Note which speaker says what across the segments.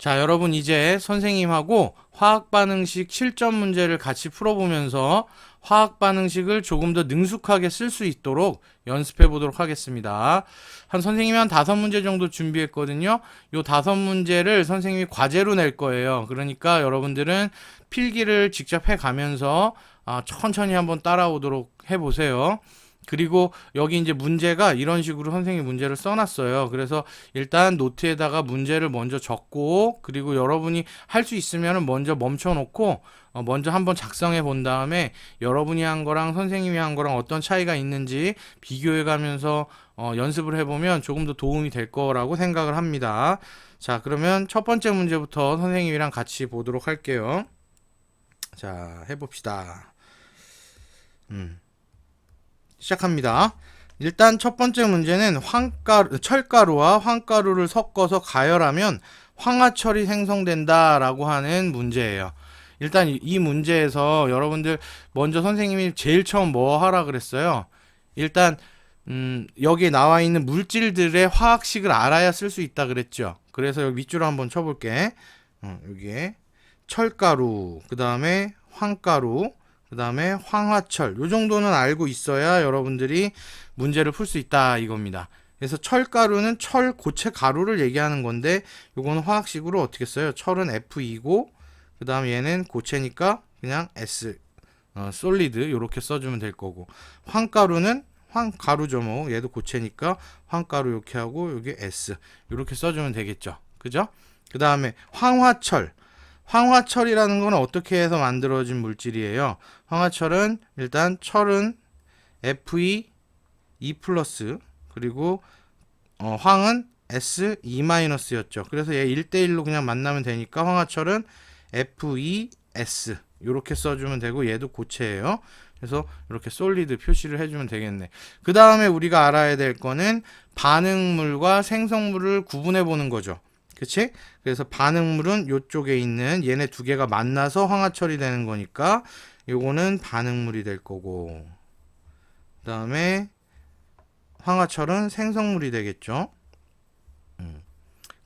Speaker 1: 자, 여러분 이제 선생님하고 화학 반응식 실전 문제를 같이 풀어보면서 화학 반응식을 조금 더 능숙하게 쓸 수 있도록 연습해 보도록 하겠습니다. 선생님이 한 5문제 정도 준비했거든요. 요 5문제를 선생님이 과제로 낼 거예요. 그러니까 여러분들은 필기를 직접 해 가면서 천천히 한번 따라오도록 해 보세요. 그리고 여기 이제 문제가 이런 식으로 선생님이 문제를 써놨어요. 그래서 일단 노트에다가 문제를 먼저 적고, 그리고 여러분이 할 수 있으면 먼저 멈춰놓고 먼저 한번 작성해 본 다음에 여러분이 한 거랑 선생님이 한 거랑 어떤 차이가 있는지 비교해 가면서 연습을 해보면 조금 더 도움이 될 거라고 생각을 합니다. 자, 그러면 첫 번째 문제부터 선생님이랑 같이 보도록 할게요. 자, 해봅시다. 시작합니다. 일단 첫 번째 문제는 철가루와 황가루를 섞어서 가열하면 황화철이 생성된다 라고 하는 문제예요. 일단 이 문제에서 여러분들 먼저 선생님이 제일 처음 뭐 하라 그랬어요? 일단 여기에 나와 있는 물질들의 화학식을 알아야 쓸 수 있다 그랬죠. 그래서 여기 밑줄을 한번 쳐볼게. 여기에 철가루, 그 다음에 황가루, 그 다음에 황화철, 요 정도는 알고 있어야 여러분들이 문제를 풀 수 있다 이겁니다. 그래서 철가루는 철 고체 가루를 얘기하는 건데 요거는 화학식으로 어떻게 써요? 철은 F2고 그 다음 얘는 고체니까 그냥 S, 솔리드 요렇게 써주면 될 거고, 황가루는 황가루죠. 뭐 얘도 고체니까 황가루 이렇게 하고 여기 S 이렇게 써주면 되겠죠. 그죠? 그 다음에 황화철이라는 건 어떻게 해서 만들어진 물질이에요? 황화철은 일단 철은 Fe 2 플러스, 그리고 황은 Se-였죠. 그래서 얘 1대1로 그냥 만나면 되니까 황화철은 Fe-S 이렇게 써주면 되고, 얘도 고체예요. 그래서 이렇게 솔리드 표시를 해주면 되겠네. 그 다음에 우리가 알아야 될 거는 반응물과 생성물을 구분해 보는 거죠. 그치? 그래서 반응물은 요쪽에 있는 얘네 두 개가 만나서 황화철이 되는 거니까 요거는 반응물이 될 거고, 그 다음에 황화철은 생성물이 되겠죠.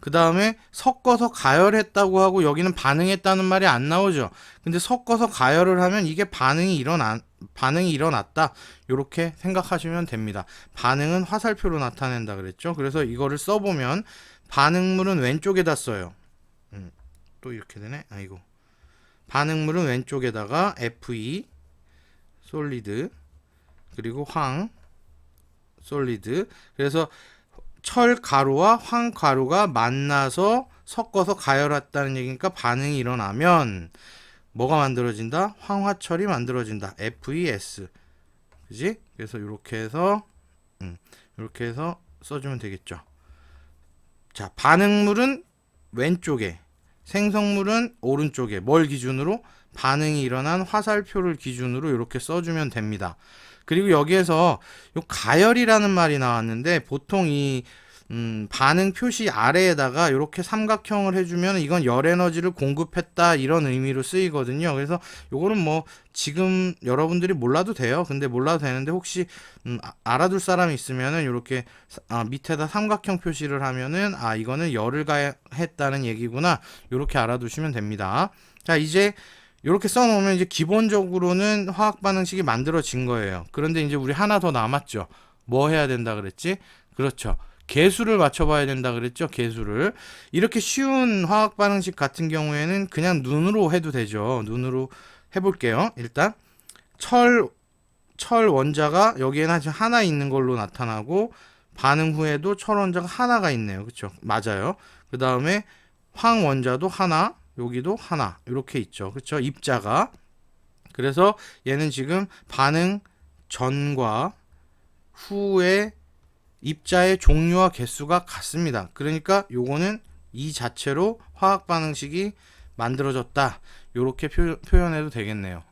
Speaker 1: 그 다음에 섞어서 가열했다고 하고 여기는 반응했다는 말이 안 나오죠. 근데 섞어서 가열을 하면 이게 반응이 일어났다 이렇게 생각하시면 됩니다. 반응은 화살표로 나타낸다 그랬죠. 그래서 이거를 써보면 반응물은 왼쪽에다 써요. 또 이렇게 되네. 아이고. 반응물은 왼쪽에다가 Fe 솔리드, 그리고 황 솔리드. 그래서 철 가루와 황 가루가 만나서 섞어서 가열했다는 얘기니까 반응이 일어나면 뭐가 만들어진다? 황화철이 만들어진다. FeS. 그지? 그래서 이렇게 해서 써주면 되겠죠. 자, 반응물은 왼쪽에, 생성물은 오른쪽에. 뭘 기준으로? 반응이 일어난 화살표를 기준으로 이렇게 써주면 됩니다. 그리고 여기에서 요 가열이라는 말이 나왔는데 보통 이 반응 표시 아래에다가 이렇게 삼각형을 해주면 이건 열 에너지를 공급했다 이런 의미로 쓰이거든요. 그래서 요거는 뭐 지금 여러분들이 몰라도 돼요. 근데 몰라도 되는데 혹시 알아둘 사람이 있으면은 이렇게 밑에다 삼각형 표시를 하면은 이거는 열을 가했다는 얘기구나 이렇게 알아두시면 됩니다. 자, 이제 이렇게 써놓으면 이제 기본적으로는 화학 반응식이 만들어진 거예요. 그런데 이제 우리 하나 더 남았죠. 뭐 해야 된다 그랬지? 그렇죠. 개수를 맞춰봐야 된다 그랬죠. 개수를. 이렇게 쉬운 화학 반응식 같은 경우에는 그냥 눈으로 해도 되죠. 눈으로 해볼게요. 일단 철 원자가 여기에는 하나 있는 걸로 나타나고, 반응 후에도 철 원자가 하나가 있네요. 그렇죠? 맞아요. 그 다음에 황 원자도 하나, 여기도 하나 이렇게 있죠. 그렇죠? 입자가. 그래서 얘는 지금 반응 전과 후의 입자의 종류와 개수가 같습니다. 그러니까 요거는 이 자체로 화학 반응식이 만들어졌다 이렇게 표현해도 되겠네요.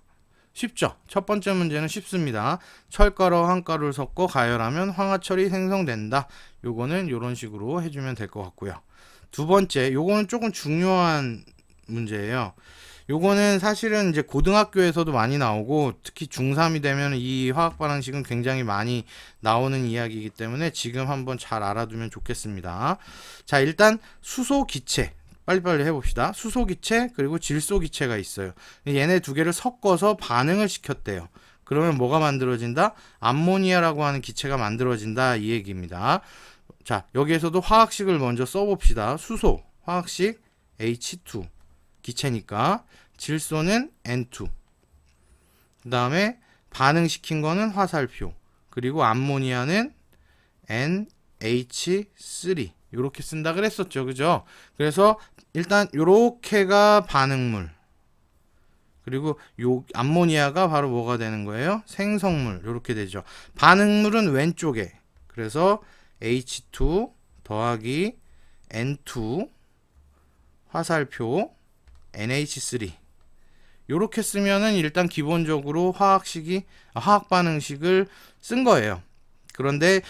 Speaker 1: 쉽죠? 첫 번째 문제는 쉽습니다. 철가루와 황가루를 섞어 가열하면 황화철이 생성된다. 요거는 이런 식으로 해주면 될 것 같고요. 두 번째, 요거는 조금 중요한 문제예요. 요거는 사실은 이제 고등학교에서도 많이 나오고 특히 중3이 되면 이 화학 반응식은 굉장히 많이 나오는 이야기이기 때문에 지금 한번 잘 알아두면 좋겠습니다. 자, 일단 수소 기체, 빨리빨리 해봅시다. 수소기체 그리고 질소기체가 있어요. 얘네 두 개를 섞어서 반응을 시켰대요. 그러면 뭐가 만들어진다? 암모니아라고 하는 기체가 만들어진다 이 얘기입니다. 자, 여기에서도 화학식을 먼저 써봅시다. 수소 화학식 H2 기체니까, 질소는 N2, 그 다음에 반응시킨 거는 화살표, 그리고 암모니아는 NH3 이렇게 쓴다 그랬었죠. 그죠? 그래서 일단 요렇게가 반응물, 그리고 요 암모니아가 바로 뭐가 되는 거예요? 생성물. 이렇게 되죠. 반응물은 왼쪽에, 그래서 H2 더하기 N2 화살표 NH3 요렇게 쓰면은 일단 기본적으로 화학 반응식을 쓴 거예요. 그런데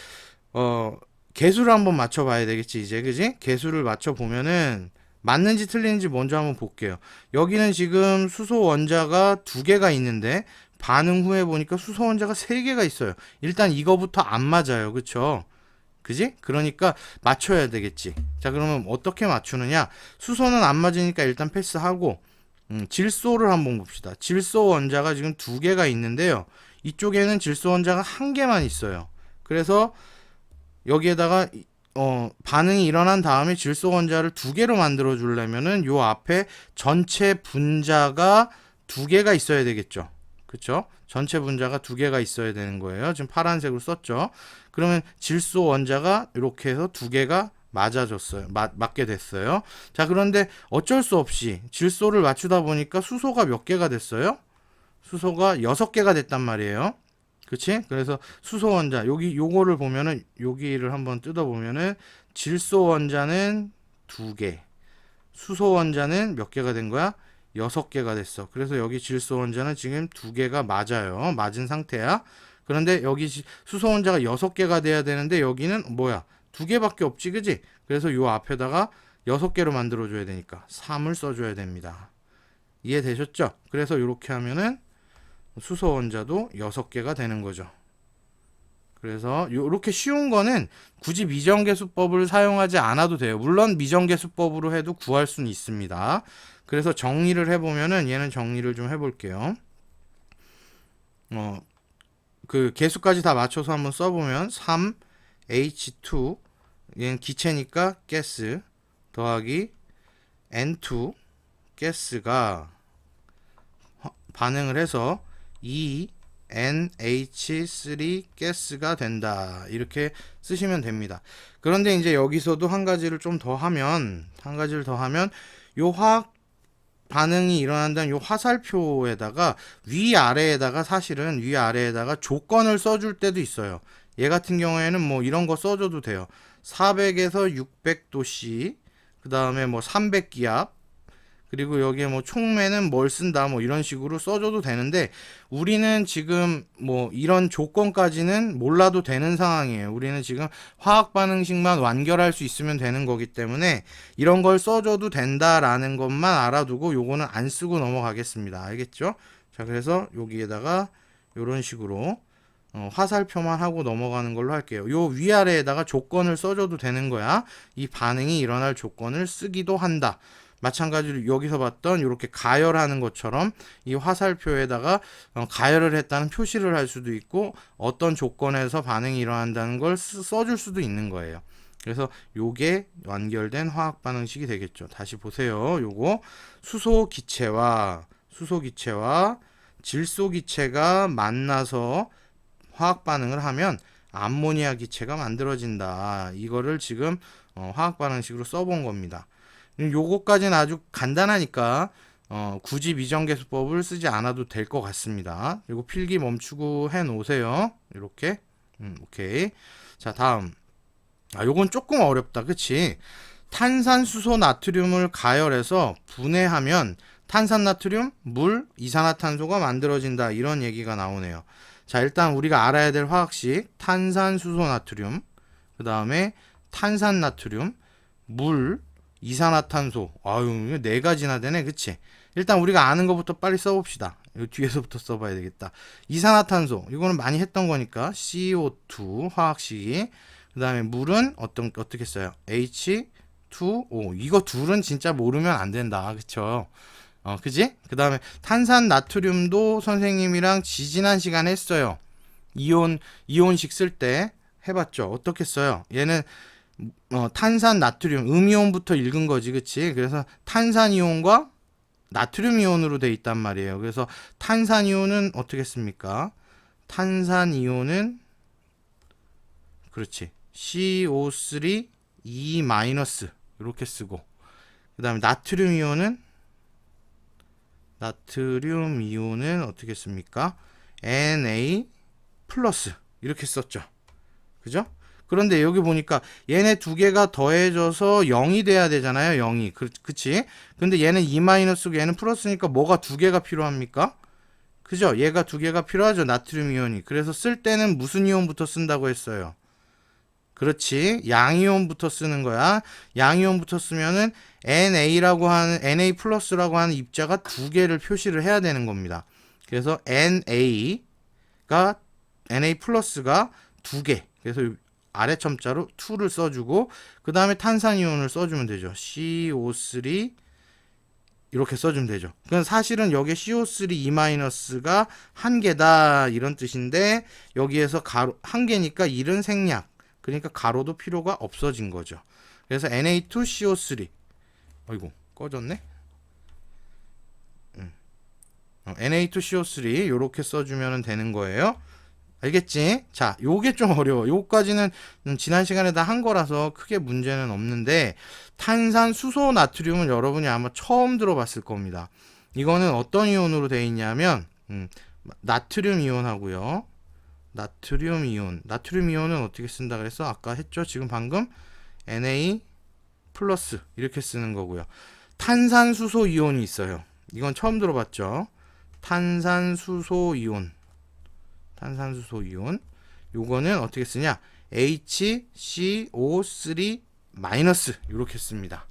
Speaker 1: 개수를 한번 맞춰 봐야 되겠지, 이제. 그지? 개수를 맞춰 보면은 맞는지 틀리는지 먼저 한번 볼게요. 여기는 지금 수소 원자가 2개가 있는데 반응 후에 보니까 수소 원자가 3개가 있어요. 일단 이거부터 안 맞아요. 그쵸? 그지? 그러니까 맞춰야 되겠지. 자, 그러면 어떻게 맞추느냐? 수소는 안 맞으니까 일단 패스하고, 질소를 한번 봅시다. 질소 원자가 지금 2개가 있는데요. 이쪽에는 질소 원자가 1개만 있어요. 그래서 여기에다가 반응이 일어난 다음에 질소 원자를 2개로 만들어 주려면은 요 앞에 전체 분자가 2개가 있어야 되겠죠. 그쵸? 전체 분자가 2개가 있어야 되는 거예요. 지금 파란색으로 썼죠. 그러면 질소 원자가 이렇게 해서 2개가 맞아줬어요. 맞게 됐어요. 자, 그런데 어쩔 수 없이 질소를 맞추다 보니까 수소가 몇 개가 됐어요? 수소가 6개가 됐단 말이에요. 그치? 그래서 수소 원자, 요거를 보면은, 여기를 한번 뜯어보면은, 질소 원자는 2개, 수소 원자는 몇 개가 된 거야? 6개가 됐어. 그래서 여기 질소 원자는 지금 2개가 맞아요. 맞은 상태야. 그런데 여기 수소 원자가 6개가 돼야 되는데, 여기는 뭐야? 2개밖에 없지, 그지? 그래서 요 앞에다가 6개로 만들어줘야 되니까 3을 써줘야 됩니다. 이해되셨죠? 그래서 이렇게 하면은 수소 원자도 6개가 되는 거죠. 그래서 이렇게 쉬운 거는 굳이 미정계수법을 사용하지 않아도 돼요. 물론 미정계수법으로 해도 구할 수는 있습니다. 그래서 정리를 해보면은, 얘는 정리를 좀 해볼게요. 그 개수까지 다 맞춰서 한번 써보면 3H2, 얘는 기체니까 가스, 더하기 N2 가스가 반응을 해서 2NH3 가스가 된다. 이렇게 쓰시면 됩니다. 그런데 이제 여기서도 한 가지를 더 하면 요 화학 반응이 일어난다는 요 화살표에다가 사실은 위아래에다가 조건을 써줄 때도 있어요. 얘 같은 경우에는 뭐 이런 거 써줘도 돼요. 400에서 600도씨, 그 다음에 뭐 300기압, 그리고 여기에 뭐 촉매는 뭘 쓴다, 뭐 이런 식으로 써줘도 되는데, 우리는 지금 뭐 이런 조건까지는 몰라도 되는 상황이에요. 우리는 지금 화학 반응식만 완결할 수 있으면 되는 거기 때문에 이런 걸 써줘도 된다라는 것만 알아두고 요거는 안 쓰고 넘어가겠습니다. 알겠죠? 자, 그래서 여기에다가 요런 식으로 화살표만 하고 넘어가는 걸로 할게요. 요 위아래에다가 조건을 써줘도 되는 거야. 이 반응이 일어날 조건을 쓰기도 한다. 마찬가지로 여기서 봤던 이렇게 가열하는 것처럼 이 화살표에다가 가열을 했다는 표시를 할 수도 있고, 어떤 조건에서 반응이 일어난다는 걸 써줄 수도 있는 거예요. 그래서 요게 완결된 화학 반응식이 되겠죠. 다시 보세요. 요거 수소 기체와 질소 기체가 만나서 화학 반응을 하면 암모니아 기체가 만들어진다. 이거를 지금 화학 반응식으로 써본 겁니다. 요거까지는 아주 간단하니까 굳이 미정계수법을 쓰지 않아도 될 것 같습니다. 그리고 필기 멈추고 해 놓으세요. 이렇게. 오케이. 자, 다음. 요건 조금 어렵다. 그치? 탄산수소 나트륨을 가열해서 분해하면 탄산나트륨, 물, 이산화탄소가 만들어진다. 이런 얘기가 나오네요. 자, 일단 우리가 알아야 될 화학식 탄산수소 나트륨, 그 다음에 탄산나트륨, 물, 이산화탄소. 아유, 4가지나 되네. 그치? 일단 우리가 아는 것부터 빨리 써봅시다. 이 뒤에서부터 써봐야 되겠다. 이산화탄소. 이거는 많이 했던 거니까 CO2 화학식이. 그 다음에 물은 어떻게 써요? H2 2O. 이거 둘은 진짜 모르면 안 된다. 그쵸? 그지? 그 다음에 탄산 나트륨도 선생님이랑 지지난 시간 했어요. 이온식 쓸 때 해봤죠. 어떻게 써요? 얘는 탄산 나트륨 음이온부터 읽은 거지, 그치? 그래서 탄산 이온과 나트륨 이온으로 돼 있단 말이에요. 그래서 탄산 이온은 어떻게 씁니까? 탄산 이온은 그렇지. CO3 E- 이렇게 쓰고, 그 다음에 나트륨 이온은 어떻게 씁니까? Na 플러스 이렇게 썼죠. 그죠? 그런데 여기 보니까 얘네 두 개가 더해져서 0이 돼야 되잖아요. 0이. 그치? 근데 얘는 E- 고 얘는 플러스니까 뭐가 두 개가 필요합니까? 그죠? 얘가 두 개가 필요하죠. 나트륨 이온이. 그래서 쓸 때는 무슨 이온부터 쓴다고 했어요? 그렇지. 양이온부터 쓰는 거야. 양이온부터 쓰면은 Na 플러스라고 하는 입자가 두 개를 표시를 해야 되는 겁니다. 그래서 Na 플러스가 두 개. 그래서 아래 첨자로 2를 써주고, 그 다음에 탄산이온을 써주면 되죠. CO3 이렇게 써주면 되죠. 그럼 사실은 여기 CO3 E-가 한 개다 이런 뜻인데, 여기에서 가로 한 개니까 1은 생략. 그러니까 가로도 필요가 없어진 거죠. 그래서 Na2CO3. 어이구 꺼졌네. Na2CO3 이렇게 써주면 되는 거예요. 알겠지? 자, 요게 좀 어려워. 요까지는 지난 시간에 다 한 거라서 크게 문제는 없는데, 탄산 수소 나트륨은 여러분이 아마 처음 들어봤을 겁니다. 이거는 어떤 이온으로 되어 있냐면 나트륨 이온하고요. 나트륨 이온은 어떻게 쓴다 그랬어? 아까 했죠? 지금 방금 Na 플러스 이렇게 쓰는 거고요. 탄산수소 이온이 있어요. 이건 처음 들어봤죠? 탄산수소 이온. 요거는 어떻게 쓰냐? HCO3 마이너스 이렇게 씁니다.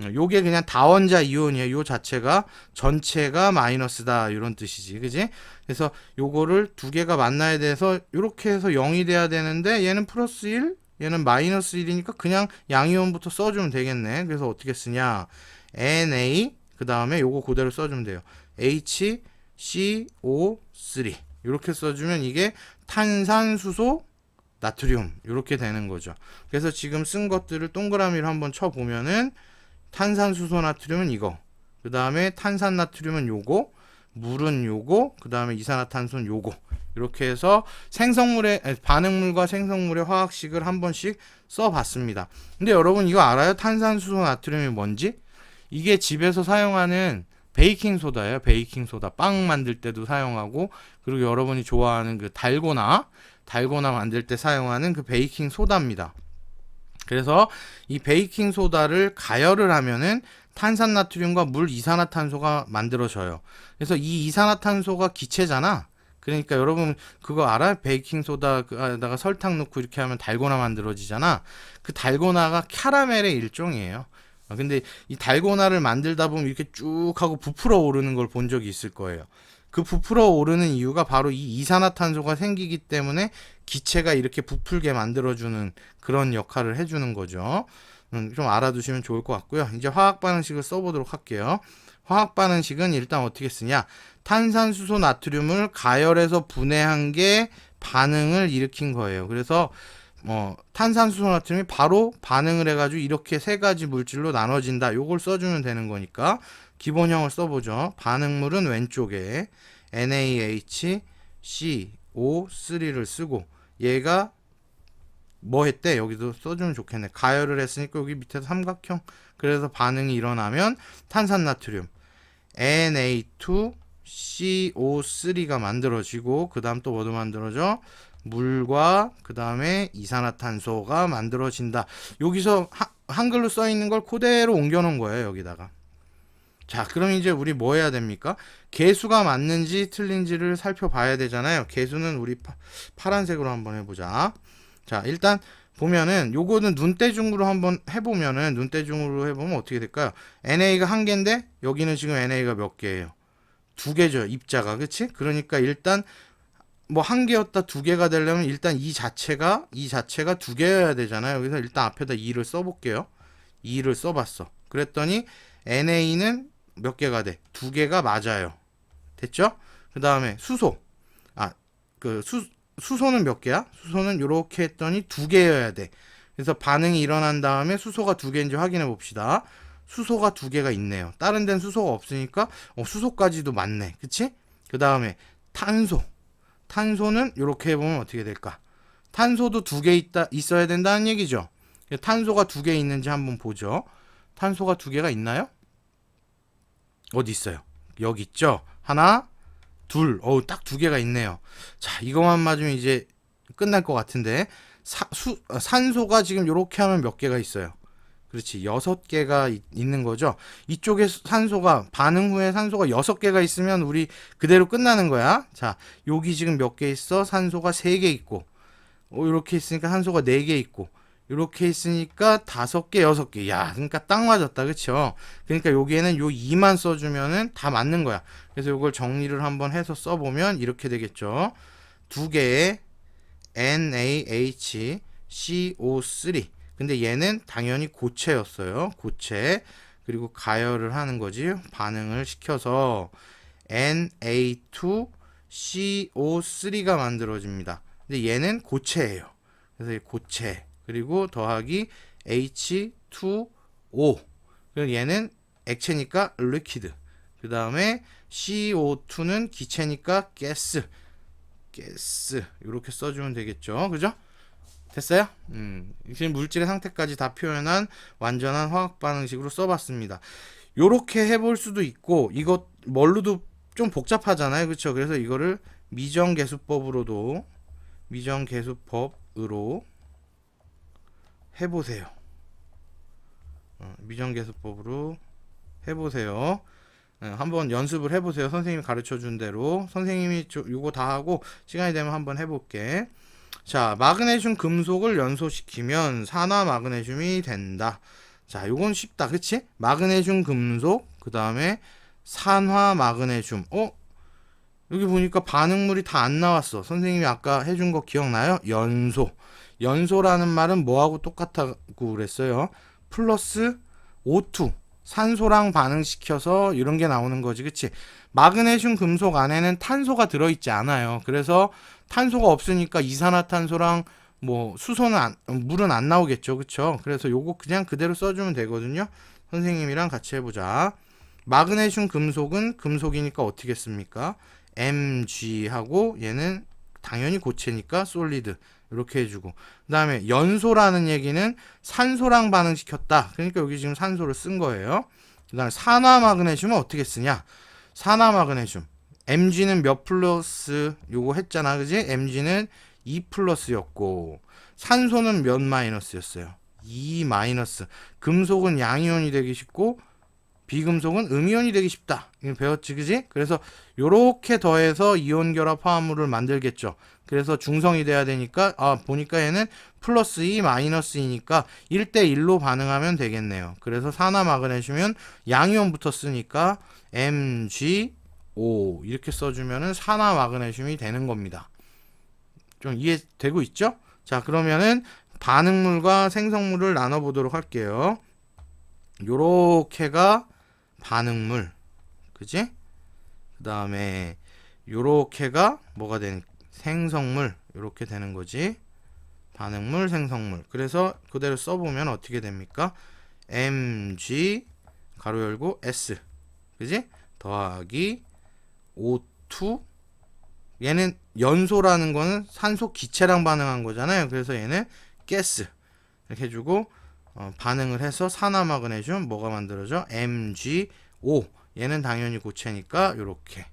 Speaker 1: 요게 그냥 다원자 이온이에요. 요 자체가 전체가 마이너스다 이런 뜻이지, 그지? 그래서 요거를 두 개가 만나야 돼서 이렇게 해서 0이 돼야 되는데, 얘는 플러스 1, 얘는 마이너스 1이니까 그냥 양이온부터 써주면 되겠네. 그래서 어떻게 쓰냐? Na 그 다음에 요거 그대로 써주면 돼요. HCO3 이렇게 써주면 이게 탄산수소 나트륨 이렇게 되는 거죠. 그래서 지금 쓴 것들을 동그라미로 한번 쳐보면은, 탄산수소 나트륨은 이거, 그 다음에 탄산 나트륨은 요거, 물은 요거, 그 다음에 이산화탄소는 요거, 이렇게 해서 반응물과 생성물의 화학식을 한 번씩 써봤습니다. 근데 여러분 이거 알아요? 탄산수소 나트륨이 뭔지? 이게 집에서 사용하는 베이킹소다예요. 베이킹소다. 빵 만들 때도 사용하고, 그리고 여러분이 좋아하는 그 달고나 만들 때 사용하는 그 베이킹소다입니다. 그래서 이 베이킹소다를 가열을 하면은 탄산나트륨과 물 이산화탄소가 만들어져요. 그래서 이 이산화탄소가 기체잖아. 그러니까 여러분 그거 알아요? 베이킹소다에다가 설탕 넣고 이렇게 하면 달고나 만들어지잖아. 그 달고나가 캐러멜의 일종이에요. 근데 이 달고나를 만들다 보면 이렇게 쭉 하고 부풀어 오르는 걸 본 적이 있을 거예요. 그 부풀어 오르는 이유가 바로 이 이산화탄소가 생기기 때문에 기체가 이렇게 부풀게 만들어주는 그런 역할을 해주는 거죠. 좀 알아두시면 좋을 것 같고요. 이제 화학 반응식을 써보도록 할게요. 화학 반응식은 일단 어떻게 쓰냐? 탄산수소 나트륨을 가열해서 분해한 게 반응을 일으킨 거예요. 그래서 탄산수소 나트륨이 바로 반응을 해가지고 이렇게 세 가지 물질로 나눠진다. 요걸 써주면 되는 거니까 기본형을 써보죠. 반응물은 왼쪽에 NaHCO3를 쓰고, 얘가 뭐 했대? 여기도 써주면 좋겠네. 가열을 했으니까 여기 밑에서 삼각형. 그래서 반응이 일어나면 탄산나트륨 Na2CO3가 만들어지고, 그 다음 또 뭐도 만들어져? 물과 그 다음에 이산화탄소가 만들어진다. 여기서 한글로 써 있는 걸 그대로 옮겨 놓은 거예요, 여기다가. 자, 그럼 이제 우리 뭐 해야 됩니까? 개수가 맞는지 틀린지를 살펴봐야 되잖아요. 개수는 우리 파란색으로 한번 해보자. 자, 일단 보면은 요거는 눈대중으로 한번 해보면은, 눈대중으로 해보면 어떻게 될까요? NA가 한 개인데 여기는 지금 NA가 몇 개예요? 두 개죠, 입자가. 그치? 그러니까 일단 뭐 한 개였다 두 개가 되려면 일단 이 자체가 두 개여야 되잖아요. 그래서 일단 앞에다 2를 써볼게요. 2를 써봤어. 그랬더니 NA는 몇 개가 돼? 2개가 맞아요. 됐죠? 그 다음에 수소. 수소는 몇 개야? 수소는 이렇게 했더니 2개여야 돼. 그래서 반응이 일어난 다음에 수소가 2개인지 확인해 봅시다. 수소가 2개가 있네요. 다른 데는 수소가 없으니까 수소까지도 맞네. 그치? 그 다음에 탄소. 탄소는 이렇게 해보면 어떻게 될까? 탄소도 2개 있어야 된다는 얘기죠. 탄소가 2개 있는지 한번 보죠. 탄소가 2개가 있나요? 어디 있어요? 여기 있죠? 하나, 둘. 딱 2개가 있네요. 자, 이것만 맞으면 이제 끝날 것 같은데. 산소가 지금 이렇게 하면 몇 개가 있어요? 그렇지. 6개가 있는 거죠. 이쪽에 산소가, 반응 후에 산소가 6개가 있으면 우리 그대로 끝나는 거야. 자, 여기 지금 몇 개 있어? 산소가 3개 있고, 이렇게 있으니까 산소가 4개 있고, 이렇게 있으니까 5개, 6개. 야, 그러니까 딱 맞았다. 그쵸? 그러니까 여기에는 요 2만 써주면은 다 맞는 거야. 그래서 이걸 정리를 한번 해서 써보면 이렇게 되겠죠. 2개의 NaHCO3. 근데 얘는 당연히 고체였어요. 고체. 그리고 가열을 하는 거지. 반응을 시켜서 Na2CO3가 만들어집니다. 근데 얘는 고체예요. 그래서 고체. 그리고 더하기 H2O. 그리고 얘는 액체니까 리퀴드. 그 다음에 CO2는 기체니까 가스. 이렇게 써주면 되겠죠. 그죠? 됐어요? 지금 물질의 상태까지 다 표현한 완전한 화학 반응식으로 써봤습니다. 요렇게 해볼 수도 있고, 이거 뭘로도 좀 복잡하잖아요. 그쵸? 그래서 이거를 미정계수법으로 해보세요. 미정계수법으로 해보세요. 한번 연습을 해보세요. 선생님이 가르쳐 준 대로. 선생님이 요거 다 하고 시간이 되면 한번 해볼게. 자, 마그네슘 금속을 연소시키면 산화 마그네슘이 된다. 자, 요건 쉽다. 그치? 마그네슘 금속, 그 다음에 산화 마그네슘. 여기 보니까 반응물이 다 안 나왔어. 선생님이 아까 해준 거 기억나요? 연소. 연소라는 말은 뭐하고 똑같다고 그랬어요? 플러스 O2. 산소랑 반응시켜서 이런 게 나오는 거지. 그치? 마그네슘 금속 안에는 탄소가 들어있지 않아요. 그래서 탄소가 없으니까 이산화탄소랑 뭐 수소는 물은 안 나오겠죠. 그쵸? 그래서 요거 그냥 그대로 써주면 되거든요. 선생님이랑 같이 해보자. 마그네슘 금속은 금속이니까 어떻게 씁니까? Mg하고 얘는 당연히 고체니까 솔리드. 이렇게 해주고, 그 다음에 연소라는 얘기는 산소랑 반응시켰다. 그러니까 여기 지금 산소를 쓴 거예요. 그 다음에 산화 마그네슘은 어떻게 쓰냐? 산화 마그네슘 Mg는 몇 플러스 요거 했잖아. 그지? Mg는 2 플러스였고 산소는 몇 마이너스였어요? 2 마이너스. 금속은 양이온이 되기 쉽고 비금속은 음이온이 되기 쉽다. 이거 배웠지, 그지? 그래서 요렇게 더해서 이온 결합 화합물을 만들겠죠. 그래서 중성이 돼야 되니까 보니까 얘는 플러스 2 마이너스 2니까 1대1로 반응하면 되겠네요. 그래서 산화 마그네슘은 양이온 붙었으니까 MgO 이렇게 써주면은 산화 마그네슘이 되는 겁니다. 좀 이해되고 있죠? 자, 그러면은 반응물과 생성물을 나눠보도록 할게요. 요렇게가 반응물, 그지? 그 다음에 요렇게가 뭐가 되는 생성물, 요렇게 되는 거지. 반응물, 생성물. 그래서 그대로 써보면 어떻게 됩니까? Mg 가로 열고 S, 그지? 더하기 O2. 얘는 연소라는 거는 산소 기체랑 반응한 거잖아요. 그래서 얘는 가스 이렇게 해주고 반응을 해서 산화 마그네슘 뭐가 만들어져? MgO. 얘는 당연히 고체니까 요렇게.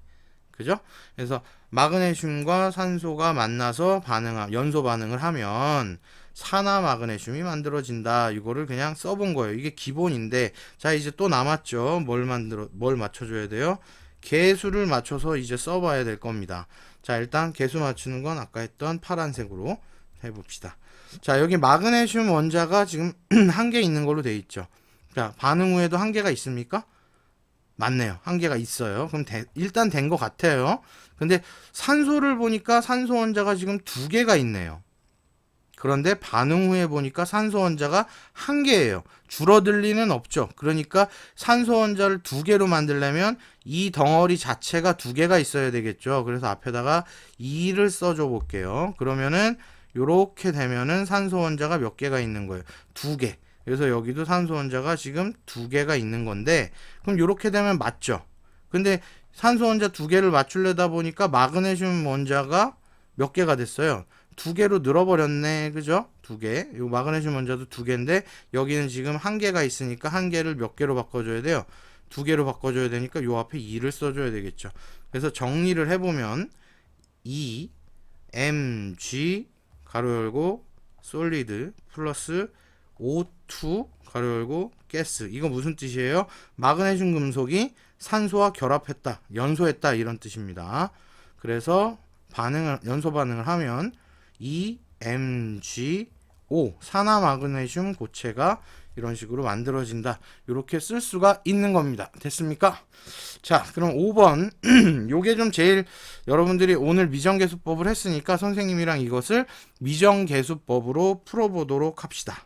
Speaker 1: 그죠? 그래서 마그네슘과 산소가 만나서 연소 반응을 하면 산화 마그네슘이 만들어진다. 이거를 그냥 써본 거예요. 이게 기본인데, 자, 이제 또 남았죠. 뭘 맞춰줘야 돼요? 개수를 맞춰서 이제 써봐야 될 겁니다. 자, 일단 개수 맞추는 건 아까 했던 파란색으로 해봅시다. 자, 여기 마그네슘 원자가 지금 한 개 있는 걸로 돼 있죠. 자, 반응 후에도 한 개가 있습니까? 맞네요. 한 개가 있어요. 그럼 일단 된 것 같아요. 근데 산소를 보니까 산소 원자가 지금 2개가 있네요. 그런데 반응 후에 보니까 산소 원자가 한 개예요. 줄어들 리는 없죠. 그러니까 산소 원자를 두 개로 만들려면 이 덩어리 자체가 두 개가 있어야 되겠죠. 그래서 앞에다가 2를 써줘 볼게요. 그러면은 요렇게 되면은 산소 원자가 몇 개가 있는 거예요? 두 개. 그래서 여기도 산소 원자가 지금 두 개가 있는 건데, 그럼 요렇게 되면 맞죠? 근데 산소 원자 두 개를 맞추려다 보니까 마그네슘 원자가 몇 개가 됐어요? 두 개로 늘어버렸네. 그죠? 두 개. 요 마그네슘 원자도 두 개인데 여기는 지금 한 개가 있으니까 한 개를 몇 개로 바꿔줘야 돼요? 두 개로 바꿔줘야 되니까 요 앞에 2를 써줘야 되겠죠. 그래서 정리를 해보면 2 mg 가로 열고 솔리드 플러스 O2 가로 열고 가스. 이거 무슨 뜻이에요? 마그네슘 금속이 산소와 결합했다, 연소했다 이런 뜻입니다. 그래서 연소 반응을 하면 2MgO 산화마그네슘 고체가 이런 식으로 만들어진다. 이렇게 쓸 수가 있는 겁니다. 됐습니까? 자, 그럼 5번 요게 좀 제일 여러분들이 오늘 미정계수법을 했으니까 선생님이랑 이것을 미정계수법으로 풀어보도록 합시다.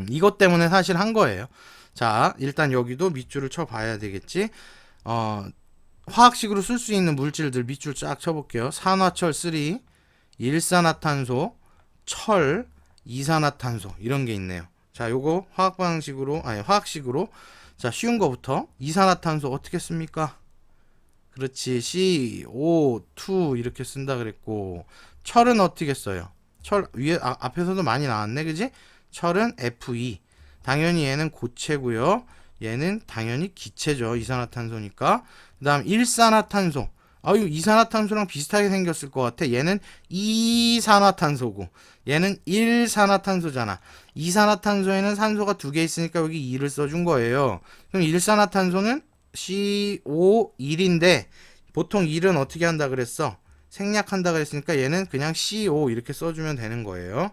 Speaker 1: 이것 때문에 사실 한 거예요. 자, 일단 여기도 밑줄을 쳐 봐야 되겠지. 화학식으로 쓸 수 있는 물질들 밑줄 쫙 쳐볼게요. 산화철 3, 일산화탄소, 철, 이산화탄소 이런 게 있네요. 자, 요거 화학식으로 자, 쉬운 거부터 이산화탄소 어떻게 씁니까? 그렇지, CO2 이렇게 쓴다 그랬고, 철은 어떻게 써요? 철 위에 앞에서도 많이 나왔네, 그지? 철은 Fe. 당연히 얘는 고체고요. 얘는 당연히 기체죠. 이산화탄소니까. 그 다음 일산화탄소. 이거 이산화탄소랑 비슷하게 생겼을 것 같아. 얘는 이산화탄소고 얘는 일산화탄소잖아. 이산화탄소에는 산소가 두 개 있으니까 여기 2를 써준 거예요. 그럼 일산화탄소는 CO1인데 보통 1은 어떻게 한다 그랬어? 생략한다 그랬으니까 얘는 그냥 CO 이렇게 써주면 되는 거예요.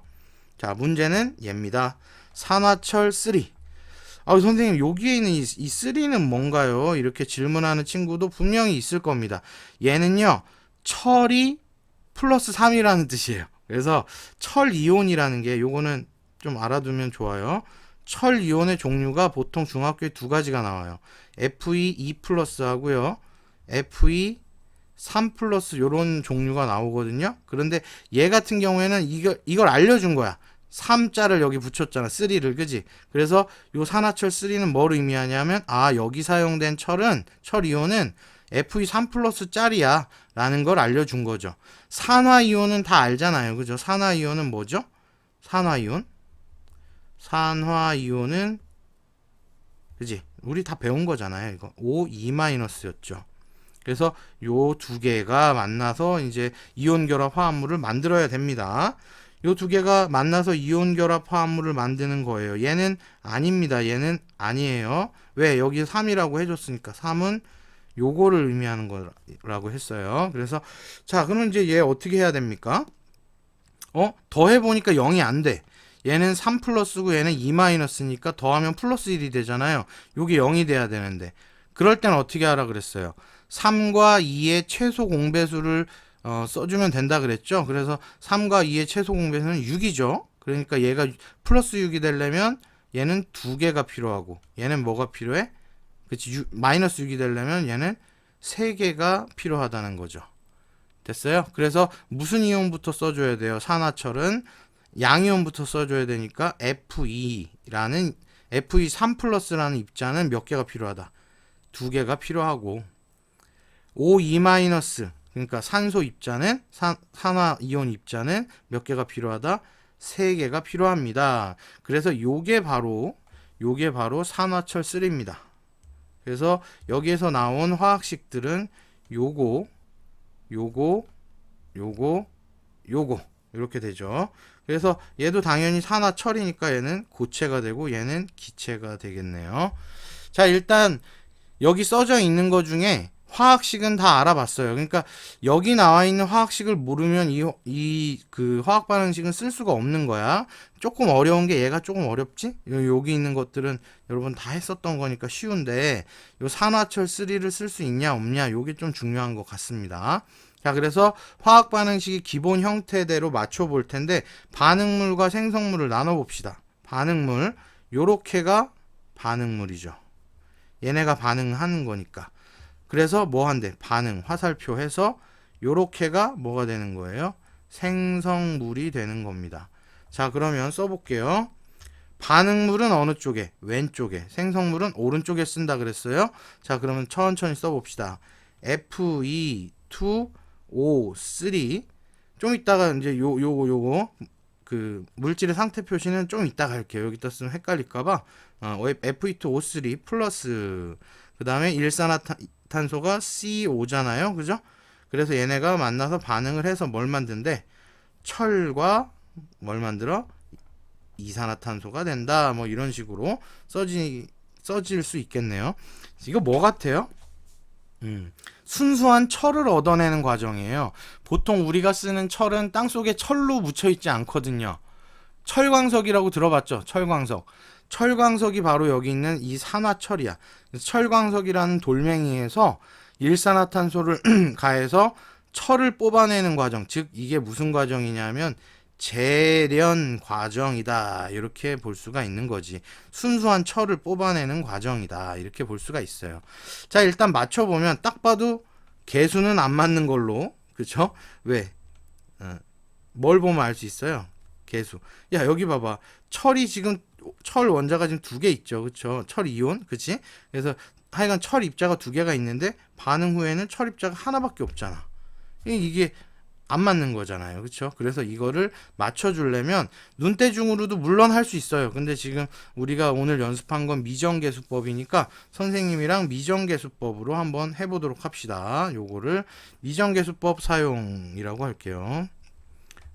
Speaker 1: 자, 문제는 얘입니다. 산화철 3. 선생님, 여기에 있는 이 3는 뭔가요? 이렇게 질문하는 친구도 분명히 있을 겁니다. 얘는요, 철이 플러스 3이라는 뜻이에요. 그래서 철 이온이라는 게 요거는 좀 알아두면 좋아요. 철 이온의 종류가 보통 중학교에 두 가지가 나와요. Fe2 플러스 하고요. Fe3 플러스 요런 종류가 나오거든요. 그런데 얘 같은 경우에는 이걸 알려준 거야. 3자를 여기 붙였잖아. 3를, 그지? 그래서 요 산화철 3는 뭘 의미하냐면, 여기 사용된 철 이온은 Fe3 플러스 짤이야 라는 걸 알려준 거죠. 산화이온은 다 알잖아요. 그죠? 산화이온은 뭐죠? 산화이온은 그지? 우리 다 배운 거잖아요. 이거 O2-였죠. 그래서 요 두 개가 만나서 이제 이온 결합 화합물을 만들어야 됩니다. 요 두 개가 만나서 이온 결합 화합물을 만드는 거예요. 얘는 아닙니다. 얘는 아니에요. 왜? 여기 3이라고 해줬으니까. 3은 요거를 의미하는 거라고 했어요. 그래서 자, 그럼 이제 얘 어떻게 해야 됩니까? 더해보니까 0이 안 돼. 얘는 3 플러스고 얘는 2 마이너스니까 더하면 플러스 1이 되잖아요. 요게 0이 돼야 되는데. 그럴 때는 어떻게 하라 그랬어요? 3과 2의 최소 공배수를 써주면 된다 그랬죠. 그래서 3과 2의 최소 공배수는 6이죠. 그러니까 얘가 플러스 6이 되려면 얘는 두 개가 필요하고 얘는 뭐가 필요해? 그치, 마이너스 6이 되려면 얘는 세 개가 필요하다는 거죠. 됐어요? 그래서 무슨 이온부터 써줘야 돼요? 산화철은 양이온부터 써줘야 되니까 Fe3 플러스라는 입자는 몇 개가 필요하다? 두 개가 필요하고 O2- 그러니까 산소 입자는 산화이온 입자는 몇 개가 필요하다? 세 개가 필요합니다. 그래서 요게 바로 산화철 3입니다. 그래서 여기에서 나온 화학식들은 요거 이렇게 되죠. 그래서 얘도 당연히 산화철이니까 얘는 고체가 되고 얘는 기체가 되겠네요. 자, 일단 여기 써져 있는 것 중에 화학식은 다 알아봤어요. 그러니까 여기 나와 있는 화학식을 모르면 그 화학 반응식은 쓸 수가 없는 거야. 조금 어려운 게 얘가 조금 어렵지? 여기 있는 것들은 여러분 다 했었던 거니까 쉬운데 요 산화철 3를 쓸 수 있냐 없냐 요게 좀 중요한 것 같습니다. 자, 그래서 화학 반응식이 기본 형태대로 맞춰 볼 텐데 반응물과 생성물을 나눠 봅시다. 반응물, 요렇게가 반응물이죠. 얘네가 반응하는 거니까. 그래서 뭐 한대? 반응, 화살표 해서 요렇게가 뭐가 되는 거예요? 생성물이 되는 겁니다. 자, 그러면 써볼게요. 반응물은 어느 쪽에? 왼쪽에. 생성물은 오른쪽에 쓴다 그랬어요. 자, 그러면 천천히 써봅시다. Fe2O3. 좀 이따가 이제 요거 그 물질의 상태 표시는 좀 이따가 할게요. 여기다 쓰면 헷갈릴까봐. Fe2O3 플러스 그 다음에 일산화탄소가 CO5잖아요. 그죠? 그래서 얘네가 만나서 반응을 해서 뭘 만든대? 철과 뭘 만들어? 이산화탄소가 된다. 뭐 이런 식으로 써질 수 있겠네요. 이거 뭐 같아요? 순수한 철을 얻어내는 과정이에요. 보통 우리가 쓰는 철은 땅속에 철로 묻혀 있지 않거든요. 철광석이라고 들어봤죠? 철광석. 철광석이 바로 여기 있는 이 산화철이야. 철광석이라는 돌멩이에서 일산화탄소를 가해서 철을 뽑아내는 과정. 즉 이게 무슨 과정이냐면 재련 과정이다. 이렇게 볼 수가 있는 거지. 순수한 철을 뽑아내는 과정이다. 이렇게 볼 수가 있어요. 자, 일단 맞춰보면 딱 봐도 개수는 안 맞는 걸로. 그쵸? 왜? 뭘 보면 알 수 있어요? 개수. 야, 여기 봐봐. 철이 지금 철 원자가 지금 2개 있죠. 그쵸? 철 이온. 그치? 그래서 하여간 철 입자가 2개가 있는데 반응 후에는 철 입자가 하나밖에 없잖아. 이게 안 맞는 거잖아요. 그쵸? 그래서 이거를 맞춰주려면 눈대중으로도 물론 할 수 있어요. 근데 지금 우리가 오늘 연습한 건 미정계수법이니까 선생님이랑 미정계수법으로 한번 해보도록 합시다. 요거를 미정계수법 사용이라고 할게요.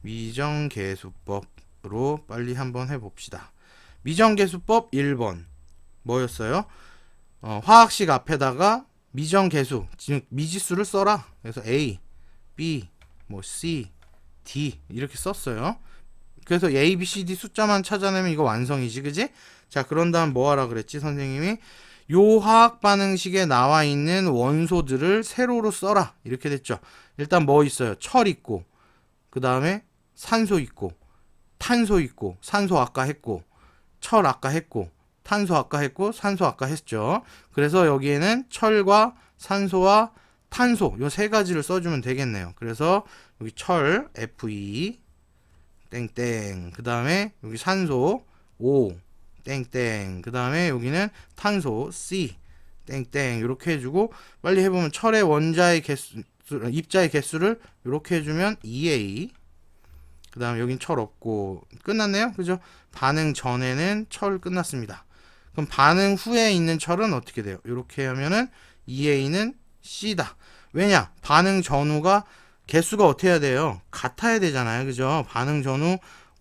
Speaker 1: 미정계수법으로 빨리 한번 해봅시다. 미정계수법 1번 뭐였어요? 화학식 앞에다가 미정계수, 즉 미지수를 써라. 그래서 A, B, 뭐 C, D 이렇게 썼어요. 그래서 A, B, C, D 숫자만 찾아내면 이거 완성이지, 그지? 자, 그런 다음 뭐 하라 그랬지, 선생님이? 요 화학 반응식에 나와 있는 원소들을 세로로 써라. 이렇게 됐죠. 일단 뭐 있어요? 철 있고, 그 다음에 산소 있고, 탄소 있고, 산소 아까 했고, 철 아까 했고, 탄소 아까 했고, 산소 아까 했죠. 그래서 여기에는 철과 산소와 탄소 요 세 가지를 써주면 되겠네요. 그래서 여기 철 Fe 땡땡, 그 다음에 여기 산소 O 땡땡, 그 다음에 여기는 탄소 C 땡땡 이렇게 해주고 빨리 해보면 철의 원자의 개수, 입자의 개수를 이렇게 해주면 2A. 그 다음에 여긴 철 없고 끝났네요. 그죠? 반응 전에는 철 끝났습니다. 그럼 반응 후에 있는 철은 어떻게 돼요? 이렇게 하면은 2A는 C다. 왜냐? 반응 전후가 개수가 어떻게 해야 돼요? 같아야 되잖아요. 그죠? 반응 전후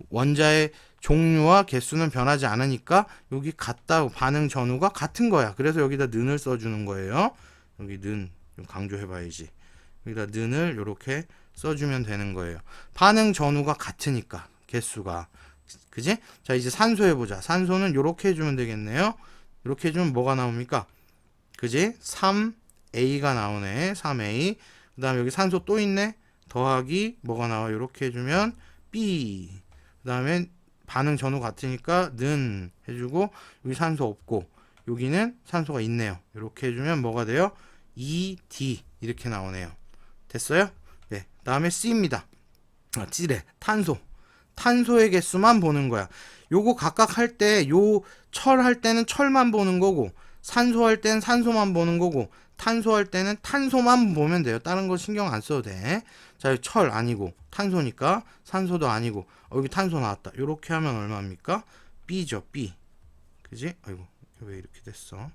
Speaker 1: 원자의 종류와 개수는 변하지 않으니까 여기 같다고 반응 전후가 같은 거야. 그래서 여기다 는을 써주는 거예요. 여기 는 좀 강조해봐야지. 여기다 는을 이렇게 써주면 되는 거예요. 반응 전후가 같으니까 개수가. 그지? 자, 이제 산소 해보자. 산소는 이렇게 해주면 되겠네요. 이렇게 해주면 뭐가 나옵니까? 그지? 3A가 나오네. 3A. 그 다음에 여기 산소 또 있네. 더하기 뭐가 나와? 이렇게 해주면 B. 그 다음에 반응 전후 같으니까 는 해주고 여기 산소 없고 여기는 산소가 있네요. 이렇게 해주면 뭐가 돼요? 2D 이렇게 나오네요. 됐어요? 네. 그 다음에 C입니다. C래. 탄소. 탄소의 개수만 보는 거야. 요거 각각 할 때 요 철 할 때는 철만 보는 거고 산소 할 때는 산소만 보는 거고 탄소 할 때는 탄소만 보면 돼요. 다른 거 신경 안 써도 돼. 자, 철 아니고 탄소니까 산소도 아니고 여기 탄소 나왔다. 요렇게 하면 얼마입니까? B죠. B. 그지? 아이고 왜 이렇게 됐어?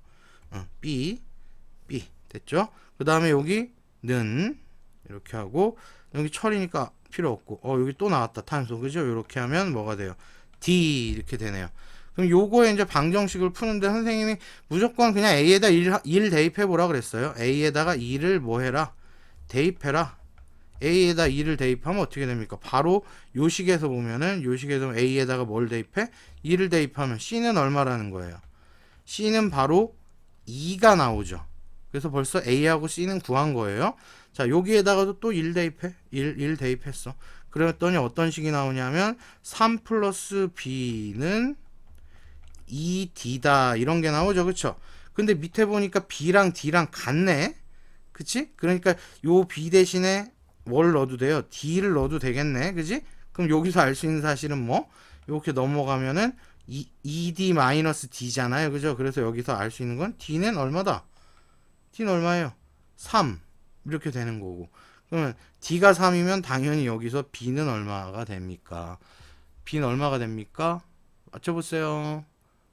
Speaker 1: B 됐죠? 그 다음에 여기는 이렇게 하고 여기 철이니까 필요 없고 여기 또 나왔다. 탄소. 그죠? 이렇게 하면 뭐가 돼요? D 이렇게 되네요. 그럼 요거에 이제 방정식을 푸는데 선생님이 무조건 그냥 A에다 1 대입해 보라 그랬어요. A에다가 2를 뭐 해라? 대입해라. A에다 2를 대입하면 어떻게 됩니까? 바로 요 식에서 보면은 요 식에서 A에다가 뭘 대입해? 2를 대입하면 C는 얼마라는 거예요? C는 바로 2가 나오죠. 그래서 벌써 A하고 C는 구한 거예요. 자, 여기에다가도 또 1 대입해. 1 대입했어. 그랬더니 어떤 식이 나오냐면 3 플러스 B는 2D다. 이런 게 나오죠. 그쵸? 근데 밑에 보니까 B랑 D랑 같네. 그치? 그러니까 요 B 대신에 뭘 넣어도 돼요? D를 넣어도 되겠네. 그치? 그럼 여기서 알 수 있는 사실은 뭐? 이렇게 넘어가면은 2D-D잖아요. 그죠? 그래서 여기서 알 수 있는 건 D는 얼마다? D는 얼마예요? 3. 이렇게 되는 거고. 그러면 D가 3이면 당연히 여기서 B는 얼마가 됩니까? B는 얼마가 됩니까? 맞춰보세요.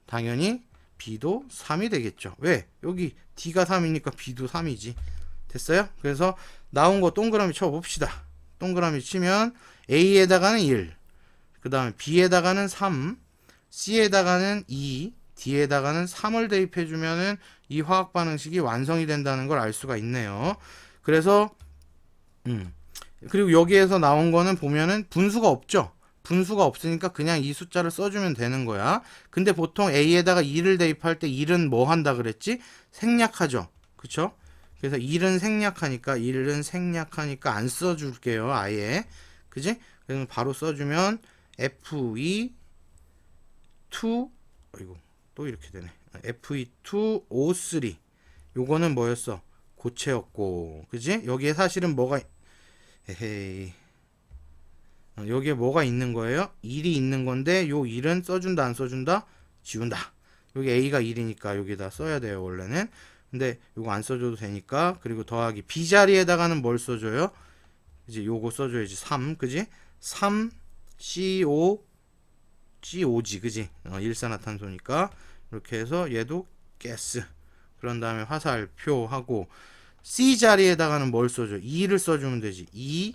Speaker 1: 당연히 B도 3이 되겠죠. 왜? 여기 D가 3이니까 B도 3이지. 됐어요? 그래서 나온 거 동그라미 쳐봅시다. 동그라미 치면 A에다가는 1, 그 다음에 B에다가는 3, C에다가는 2, D에다가는 3을 대입해주면은 이 화학 반응식이 완성이 된다는 걸 알 수가 있네요. 그래서 그리고 여기에서 나온 거는 보면은 분수가 없죠. 분수가 없으니까 그냥 이 숫자를 써주면 되는 거야. 근데 보통 A에다가 2를 대입할 때 1은 뭐 한다 그랬지? 생략하죠. 그쵸? 그래서 1은 생략하니까 안 써줄게요. 아예. 그지? 그래서 바로 써주면 Fe2 아이고 또 이렇게 되네. Fe2O3 요거는 뭐였어? 고체였고, 그지? 여기에 사실은 뭐가 에헤이 여기에 뭐가 있는 거예요? 1이 있는 건데 요 1은 써준다 안 써준다? 지운다. 여기 A가 1이니까 여기다 써야 돼요 원래는. 근데 요거 안 써줘도 되니까. 그리고 더하기 B 자리에다가는 뭘 써줘요? 이제 요거 써줘야지. 3 그지? 3 CO GOG 그지? 일산화탄소니까 이렇게 해서 얘도 가스. 그런 다음에 화살표 하고 C 자리에다가는 뭘 써줘? 2를 써주면 되지. 2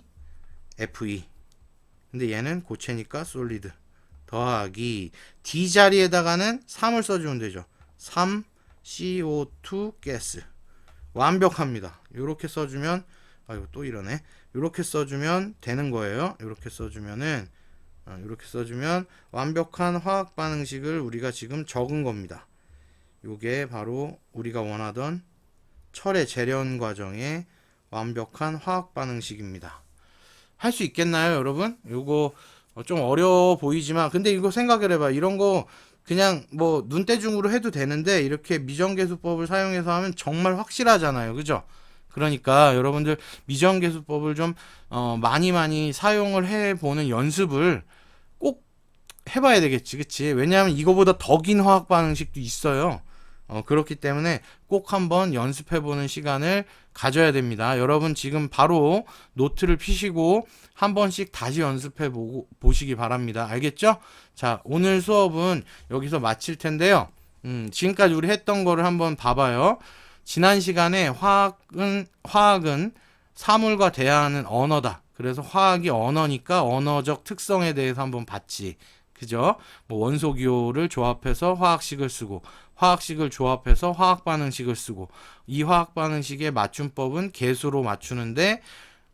Speaker 1: FE. 근데 얘는 고체니까 솔리드. 더하기 D 자리에다가는 3을 써주면 되죠. 3 CO2 가스. 완벽합니다. 요렇게 써주면 아이고 또 이러네. 요렇게 써주면 되는 거예요. 요렇게 써주면 완벽한 화학 반응식을 우리가 지금 적은 겁니다. 요게 바로 우리가 원하던 철의 재련 과정의 완벽한 화학 반응식입니다. 할 수 있겠나요, 여러분? 요거 좀 어려워 보이지만 근데 이거 생각을 해봐. 이런 거 그냥 뭐 눈대중으로 해도 되는데 이렇게 미정계수법을 사용해서 하면 정말 확실하잖아요. 그죠? 그러니까 여러분들 미정계수법을 좀 많이 사용을 해보는 연습을 꼭 해봐야 되겠지. 그치? 왜냐하면 이거보다 더 긴 화학 반응식도 있어요. 그렇기 때문에 꼭 한번 연습해보는 시간을 가져야 됩니다. 여러분 지금 바로 노트를 피시고 한 번씩 다시 보시기 바랍니다. 알겠죠? 자, 오늘 수업은 여기서 마칠 텐데요. 지금까지 우리 했던 거를 한번 봐봐요. 지난 시간에 화학은 사물과 대화하는 언어다. 그래서 화학이 언어니까 언어적 특성에 대해서 한번 봤지. 그죠? 뭐 원소 기호를 조합해서 화학식을 쓰고 화학식을 조합해서 화학 반응식을 쓰고 이 화학 반응식의 맞춤법은 개수로 맞추는데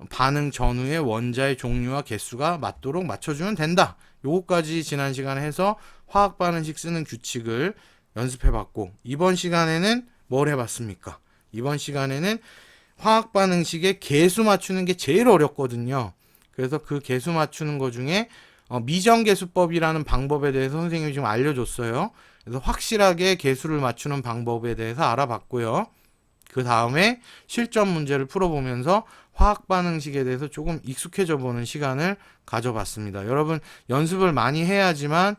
Speaker 1: 반응 전후의 원자의 종류와 개수가 맞도록 맞춰주면 된다. 요거까지 지난 시간에 해서 화학 반응식 쓰는 규칙을 연습해 봤고 이번 시간에는 뭘 해봤습니까? 이번 시간에는 화학 반응식의 개수 맞추는 게 제일 어렵거든요. 그래서 그 개수 맞추는 거 중에 미정계수법이라는 방법에 대해서 선생님이 지금 알려줬어요. 그래서 확실하게 개수를 맞추는 방법에 대해서 알아봤고요. 그 다음에 실전 문제를 풀어보면서 화학 반응식에 대해서 조금 익숙해져 보는 시간을 가져봤습니다. 여러분 연습을 많이 해야지만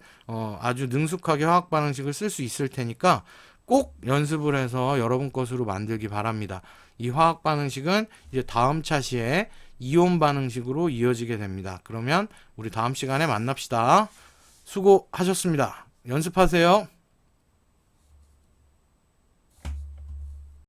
Speaker 1: 아주 능숙하게 화학 반응식을 쓸 수 있을 테니까 꼭 연습을 해서 여러분 것으로 만들기 바랍니다. 이 화학 반응식은 이제 다음 차시에 이온 반응식으로 이어지게 됩니다. 그러면 우리 다음 시간에 만납시다. 수고하셨습니다. 연습하세요.